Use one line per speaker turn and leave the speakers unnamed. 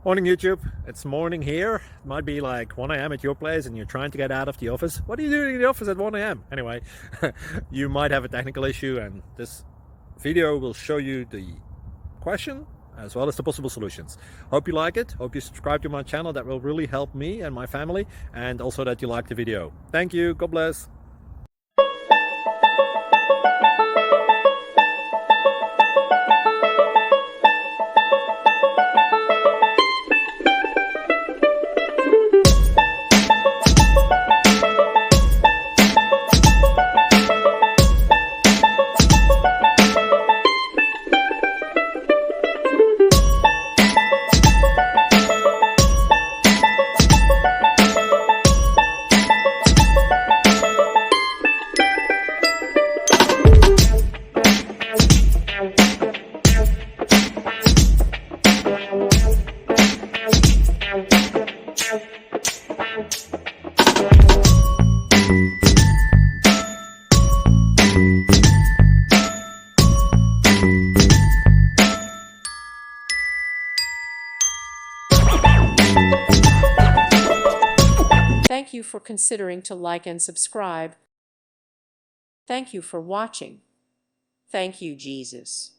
Morning YouTube, it's morning here. It might be like 1 a.m. at your place and you're trying to get out of the office. What are you doing in the office at 1 a.m.? Anyway, you might have a technical issue and this video will show you the question as well as the possible solutions. Hope you like it, hope you subscribe to my channel. That will really help me and my family, and also that you like the video. Thank you, God bless.
Thank you for considering to like and subscribe. Thank you for watching. Thank you, Jesus.